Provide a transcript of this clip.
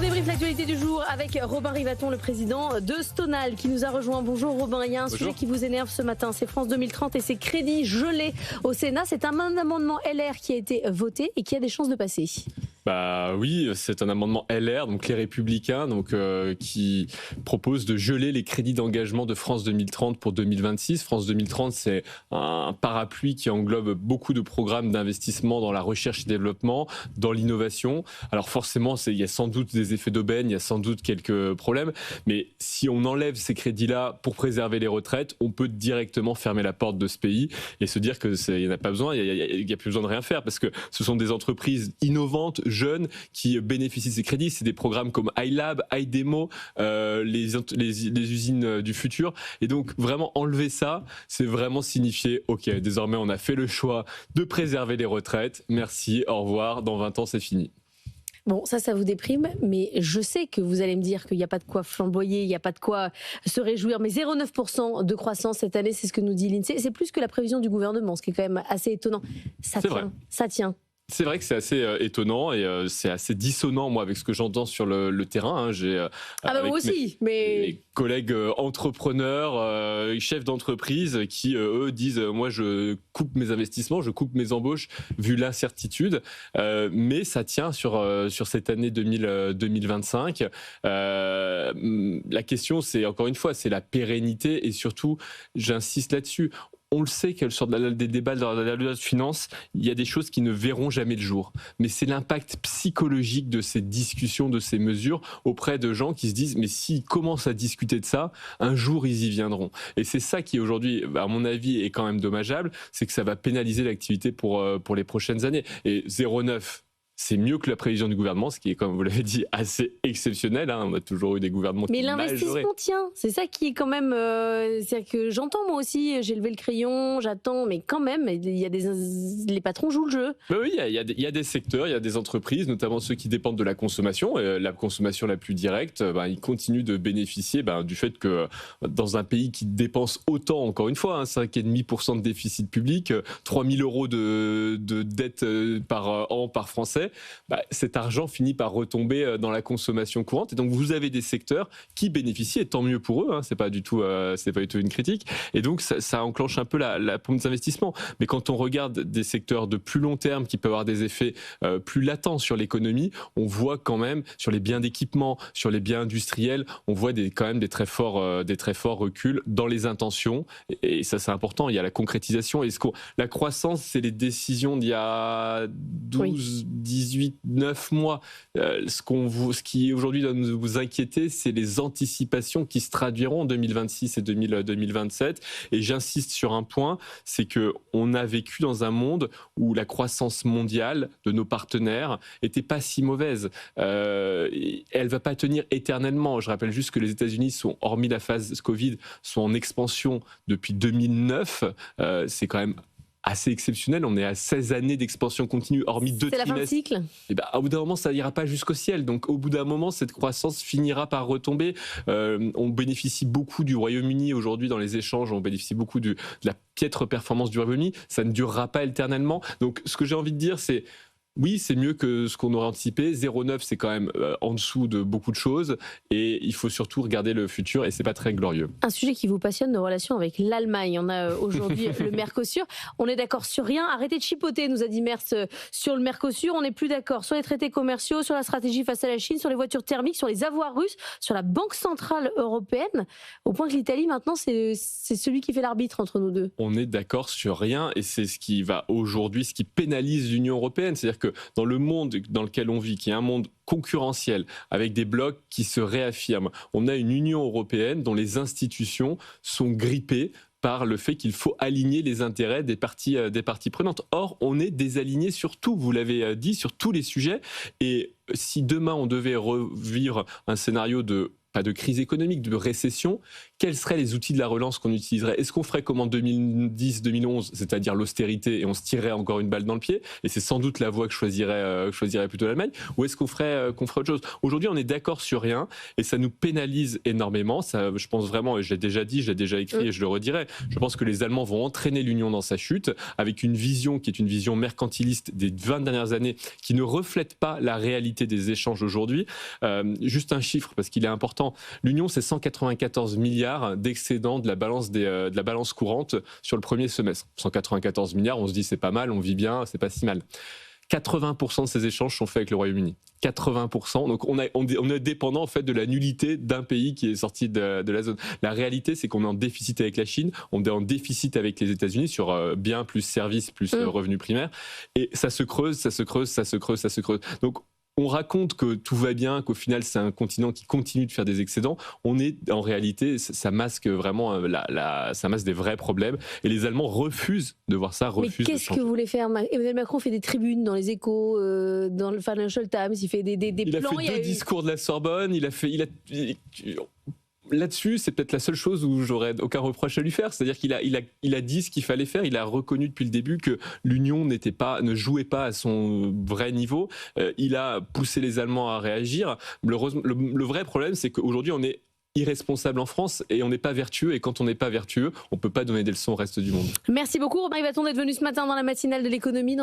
débriefe l'actualité du jour avec Robin Rivaton, le président de Stonal, qui nous a rejoint. Bonjour Robin, il y a un sujet qui vous énerve ce matin, c'est France 2030 et ses crédits gelés au Sénat. C'est un amendement LR qui a été voté et qui a des chances de passer. Bah oui, c'est un amendement LR, donc les Républicains, qui propose de geler les crédits d'engagement de France 2030 pour 2026. France 2030, c'est un parapluie qui englobe beaucoup de programmes d'investissement dans la recherche et développement, dans l'innovation. Alors forcément, il y a sans doute des effets d'aubaine, il y a sans doute quelques problèmes, mais si on enlève ces crédits-là pour préserver les retraites, on peut directement fermer la porte de ce pays et se dire qu'il n'y en a pas besoin, il n'y a plus besoin de rien faire, parce que ce sont des entreprises innovantes, jeunes, qui bénéficient de ces crédits. C'est des programmes comme iLab, iDemo, les usines du futur. Et donc, vraiment, enlever ça, c'est vraiment signifier, OK, désormais, on a fait le choix de préserver les retraites. Merci, au revoir, dans 20 ans, c'est fini. Bon, ça vous déprime, mais je sais que vous allez me dire qu'il n'y a pas de quoi flamboyer, il n'y a pas de quoi se réjouir, mais 0,9% de croissance cette année, c'est ce que nous dit l'INSEE. C'est plus que la prévision du gouvernement, ce qui est quand même assez étonnant. Ça tient. C'est vrai que c'est assez étonnant et c'est assez dissonant, moi, avec ce que j'entends sur le terrain. Moi aussi, mes collègues entrepreneurs, chefs d'entreprise qui, eux, disent moi, je coupe mes investissements, je coupe mes embauches, vu l'incertitude. Mais ça tient sur cette année 2025. La question, c'est, encore une fois, c'est la pérennité et surtout, j'insiste là-dessus, on le sait que sur des débats dans la loi de finances, il y a des choses qui ne verront jamais le jour. Mais c'est l'impact psychologique de ces discussions, de ces mesures auprès de gens qui se disent mais s'ils commencent à discuter de ça, un jour ils y viendront. Et c'est ça qui aujourd'hui, à mon avis, est quand même dommageable, c'est que ça va pénaliser l'activité pour les prochaines années. Et 0,9, c'est mieux que la prévision du gouvernement, ce qui est, comme vous l'avez dit, assez exceptionnel. On a toujours eu des gouvernements mais qui l'investissement tient. C'est ça qui est quand même... c'est-à-dire que j'entends moi aussi, j'ai levé le crayon, j'attends, mais quand même, les patrons jouent le jeu. Mais oui, il y a des secteurs, il y a des entreprises, notamment ceux qui dépendent de la consommation. La consommation la plus directe, ils continuent de bénéficier du fait que dans un pays qui dépense autant, encore une fois, 5,5% de déficit public, 3 000 euros de dette par an par Français, cet argent finit par retomber dans la consommation courante. Et donc, vous avez des secteurs qui bénéficient, et tant mieux pour eux, c'est pas du tout une critique. Et donc, ça enclenche un peu la pompe des investissements. Mais quand on regarde des secteurs de plus long terme qui peuvent avoir des effets plus latents sur l'économie, on voit quand même, sur les biens d'équipement, sur les biens industriels, on voit quand même des très forts reculs dans les intentions. Et ça, c'est important. Il y a la concrétisation. La croissance, c'est les décisions d'il y a 12, 18, 9 mois. Ce qui aujourd'hui doit nous vous inquiéter, c'est les anticipations qui se traduiront en 2026 et 2027. Et j'insiste sur un point, c'est qu'on a vécu dans un monde où la croissance mondiale de nos partenaires était pas si mauvaise. Elle va pas tenir éternellement. Je rappelle juste que les États-Unis sont, hormis la phase Covid, sont en expansion depuis 2009. C'est quand même assez exceptionnel. On est à 16 années d'expansion continue, hormis 2 trimestres. C'est la fin de cycle. Et au bout d'un moment, ça n'ira pas jusqu'au ciel. Donc, au bout d'un moment, cette croissance finira par retomber. On bénéficie beaucoup du Royaume-Uni aujourd'hui dans les échanges. On bénéficie beaucoup de la piètre performance du Royaume-Uni. Ça ne durera pas éternellement. Donc, ce que j'ai envie de dire, c'est oui, c'est mieux que ce qu'on aurait anticipé. 0,9, c'est quand même en dessous de beaucoup de choses. Et il faut surtout regarder le futur et c'est pas très glorieux. Un sujet qui vous passionne, nos relations avec l'Allemagne. On a aujourd'hui le Mercosur. On est d'accord sur rien. Arrêtez de chipoter, nous a dit Merz sur le Mercosur. On n'est plus d'accord sur les traités commerciaux, sur la stratégie face à la Chine, sur les voitures thermiques, sur les avoirs russes, sur la Banque Centrale Européenne. Au point que l'Italie, maintenant, c'est celui qui fait l'arbitre entre nous deux. On est d'accord sur rien et c'est ce qui va aujourd'hui, ce qui pénalise l'Union européenne. C'est-à-dire que dans le monde dans lequel on vit, qui est un monde concurrentiel, avec des blocs qui se réaffirment, on a une Union européenne dont les institutions sont grippées par le fait qu'il faut aligner les intérêts des parties prenantes. Or, on est désaligné sur tout, vous l'avez dit, sur tous les sujets. Et si demain on devait revivre un scénario de pas de crise économique, de récession, quels seraient les outils de la relance qu'on utiliserait? Est-ce qu'on ferait comme en 2010-2011, c'est-à-dire l'austérité, et on se tirerait encore une balle dans le pied? Et c'est sans doute la voie que choisirait plutôt l'Allemagne. Ou est-ce qu'on ferait autre chose? Aujourd'hui, on est d'accord sur rien et ça nous pénalise énormément. Ça, je pense vraiment, et je l'ai déjà dit, je l'ai déjà écrit et je le redirai, je pense que les Allemands vont entraîner l'Union dans sa chute avec une vision qui est une vision mercantiliste des 20 dernières années qui ne reflète pas la réalité des échanges aujourd'hui. Juste un chiffre parce qu'il est important. L'Union, c'est 194 milliards d'excédents de la balance courante sur le premier semestre. 194 milliards, on se dit c'est pas mal, on vit bien, c'est pas si mal. 80% de ces échanges sont faits avec le Royaume-Uni. 80%. Donc on est dépendant en fait de la nullité d'un pays qui est sorti de la zone. La réalité, c'est qu'on est en déficit avec la Chine, on est en déficit avec les États-Unis sur biens plus services plus revenus primaires, et ça se creuse. Donc on raconte que tout va bien, qu'au final c'est un continent qui continue de faire des excédents. On est en réalité, ça masque vraiment, ça masque des vrais problèmes. Et les Allemands refusent de voir ça, refusent de changer. Mais qu'est-ce que vous voulez faire? Emmanuel Macron fait des tribunes dans les Échos, dans le Financial Times, il fait des plans. Il a fait 2 discours de la Sorbonne, là-dessus, c'est peut-être la seule chose où j'aurais aucun reproche à lui faire. C'est-à-dire qu'il a dit ce qu'il fallait faire. Il a reconnu depuis le début que l'Union ne jouait pas à son vrai niveau. Il a poussé les Allemands à réagir. Le vrai problème, c'est qu'aujourd'hui, on est irresponsable en France et on n'est pas vertueux. Et quand on n'est pas vertueux, on ne peut pas donner des leçons au reste du monde. Merci beaucoup, Romain Yvaton, d'être venu ce matin dans la matinale de l'économie.